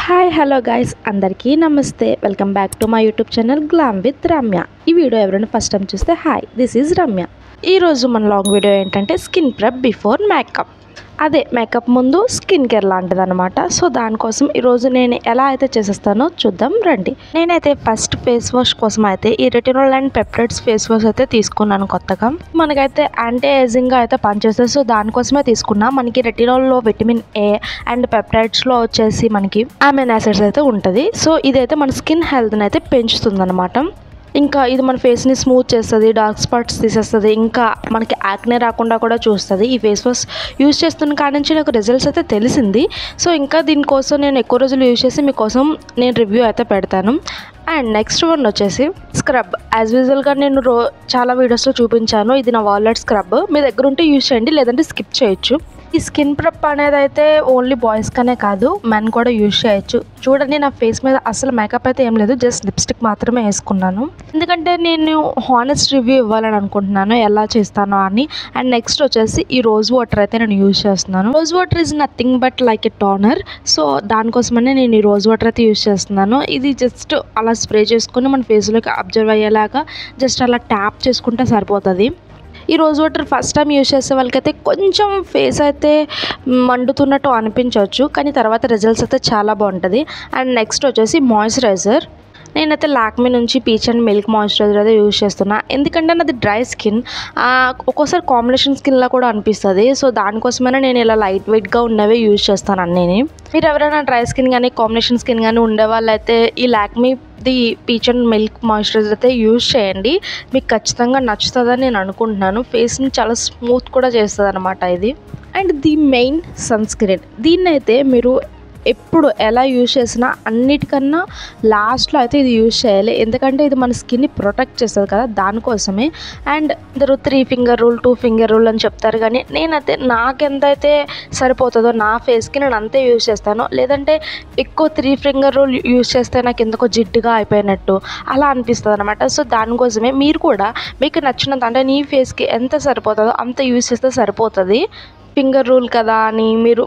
Hi hello guys అందరికీ నమస్తే welcome back to my YouTube channel glam with Ramya. ఈ video ఎవరైనా ఫస్ట్ టైం చూస్తే హాయ్, దిస్ ఈజ్ రమ్య. ఈరోజు మన లాంగ్ వీడియో ఏంటంటే స్కిన్ ప్రెప్ బిఫోర్ మేకప్. అదే మేకప్ ముందు స్కిన్ కేర్ లాంటిది అనమాట. సో దానికోసం ఈరోజు నేను ఎలా అయితే చేసేస్తానో చూద్దాం రండి. నేనైతే ఫస్ట్ ఫేస్ వాష్ కోసం అయితే ఈ retinol and peptides face wash అయితే తీసుకున్నాను కొత్తగా. మనకైతే యాంటీ ఏజింగ్గా అయితే పనిచేస్తుంది. సో దానికోసమే తీసుకున్నా. మనకి రెటినాల్లో విటమిన్ ఏ అండ్ పెప్టైడ్స్లో వచ్చేసి మనకి అమైనో యాసిడ్స్ అయితే ఉంటుంది. సో ఇదైతే మన స్కిన్ హెల్త్ని అయితే పెంచుతుంది అనమాట. ఇంకా ఇది మన ఫేస్ని స్మూత్ చేస్తుంది, డార్క్ స్పాట్స్ తీసేస్తుంది, ఇంకా మనకి యాక్నే రాకుండా కూడా చూస్తుంది. ఈ ఫేస్ వాష్ యూజ్ చేస్తున్న కాడి నుంచి నాకు రిజల్ట్స్ అయితే తెలిసింది. సో ఇంకా దీనికోసం నేను ఎక్కువ రోజులు యూజ్ చేసి మీకోసం నేను రివ్యూ అయితే పెడతాను. అండ్ నెక్స్ట్ వన్ వచ్చేసి స్క్రబ్. యాజ్ యూజువల్గా నేను చాలా వీడియోస్లో చూపించాను. ఇది నా వాలెట్ స్క్రబ్. మీ దగ్గర ఉంటే యూజ్ చేయండి, లేదంటే స్కిప్ చేయొచ్చు. ఈ స్కిన్ ప్రెప్ అనేది అయితే ఓన్లీ బాయ్స్కనే కాదు, మెన్ కూడా యూజ్ చేయొచ్చు. చూడండి, నా ఫేస్ మీద అసలు మేకప్ అయితే ఏం లేదు, జస్ట్ లిప్స్టిక్ మాత్రమే వేసుకున్నాను. ఎందుకంటే నేను హానెస్ట్ రివ్యూ ఇవ్వాలని అనుకుంటున్నాను ఎలా చేస్తానో అని. అండ్ నెక్స్ట్ వచ్చేసి ఈ రోజ్ వాటర్ అయితే నేను యూజ్ చేస్తున్నాను. Rose water is nothing but like a toner. So దానికోసమనే నేను ఈ రోజ్ వాటర్ అయితే యూజ్ చేస్తున్నాను. ఇది జస్ట్ అలా స్ప్రే చేసుకుని మన ఫేస్లోకి అబ్జర్వ్ అయ్యేలాగా జస్ట్ అలా ట్యాప్ చేసుకుంటే సరిపోతుంది. ఈ rose water first time use చేసే వాళ్ళకైతే కొంచెం ఫేస్ అయితే మండుతున్నట్టు అనిపించవచ్చు, కానీ తర్వాత రిజల్ట్స్ అయితే చాలా బాగుంటుంది. అండ్ నెక్స్ట్ వచ్చేసి మాయిశ్చరైజర్. నేనైతే లాక్మీ నుంచి పీచ్ అండ్ మిల్క్ మాయిశ్చరైజర్ అయితే యూజ్ చేస్తున్నా. ఎందుకంటే నాది డ్రై స్కిన్, ఒక్కోసారి కాంబినేషన్ స్కిన్లా కూడా అనిపిస్తుంది. సో దానికోసమైనా నేను ఇలా లైట్ వెయిట్గా ఉన్నవే యూజ్ చేస్తాను అన్నీ. మీరు ఎవరైనా డ్రై స్కిన్ కానీ కాంబినేషన్ స్కిన్ కానీ ఉండే వాళ్ళైతే ఈ Lakme the peach and milk moisturiser అయితే యూజ్ చేయండి. మీకు ఖచ్చితంగా నచ్చుతుందని నేను అనుకుంటున్నాను. ఫేస్ని చాలా స్మూత్ కూడా చేస్తుంది అనమాట ఇది. And the main sunscreen. దీన్ని అయితే మీరు ఎప్పుడు ఎలా యూజ్ చేసినా అన్నిటికన్నా లాస్ట్లో అయితే ఇది యూజ్ చేయాలి. ఎందుకంటే ఇది మన స్కిన్ని ప్రొటెక్ట్ చేస్తుంది కదా, దానికోసమే. అండ్ అందరూ 3 ఫింగర్ రూల్ 2 ఫింగర్ రూల్ అని చెప్తారు, కానీ నేనైతే నాకెంతైతే సరిపోతుందో నా ఫేస్కి నేను అంతే యూజ్ చేస్తాను. లేదంటే ఎక్కువ 3 ఫింగర్ రూల్ యూజ్ చేస్తే నాకు ఎందుకో జిడ్డుగా అయిపోయినట్టు అలా అనిపిస్తుంది అనమాట. సో దానికోసమే మీరు కూడా మీకు నచ్చినంత, అంటే నీ ఫేస్కి ఎంత సరిపోతుందో అంత యూజ్ చేస్తే సరిపోతుంది. ఫింగర్ రూల్ కదా అని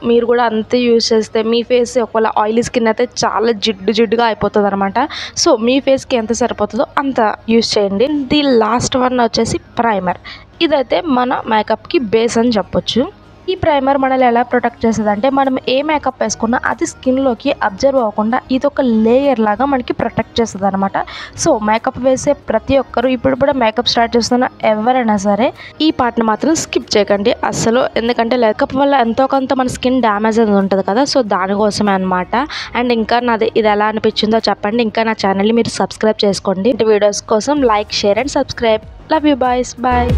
మీరు కూడా అంతే యూజ్ చేస్తే మీ ఫేస్ ఒకవేళ ఆయిలీ స్కిన్ అయితే చాలా జిడ్డుగా అయిపోతుంది అనమాట. సో మీ ఫేస్కి ఎంత సరిపోతుందో అంత యూజ్ చేయండి. ది లాస్ట్ వన్ వచ్చేసి ప్రైమర్. ఇదైతే మన మేకప్కి బేస్ అని చెప్పొచ్చు. ఈ ప్రైమర్ మనల్ని ఎలా ప్రొటెక్ట్ చేస్తుంది అంటే, మనం ఏ మేకప్ వేసుకున్నా అది స్కిన్లోకి అబ్జర్వ్ అవ్వకుండా ఇది ఒక లేయర్ లాగా మనకి ప్రొటెక్ట్ చేస్తుంది అనమాట. సో మేకప్ వేసే ప్రతి ఒక్కరు, ఇప్పుడు కూడా మేకప్ స్టార్ట్ చేస్తున్న ఎవరైనా సరే ఈ పార్ట్ని మాత్రం స్కిప్ చేయకండి అస్సలు. ఎందుకంటే మేకప్ వల్ల ఎంతో కొంత మన స్కిన్ డ్యామేజ్ అనేది ఉంటుంది కదా, సో దానికోసమే అనమాట. అండ్ ఇంకా నాది ఇది ఎలా అనిపించిందో చెప్పండి. ఇంకా నా ఛానల్ని మీరు సబ్స్క్రైబ్ చేసుకోండి. వీడియోస్ కోసం like, share and subscribe. Love you boys, bye.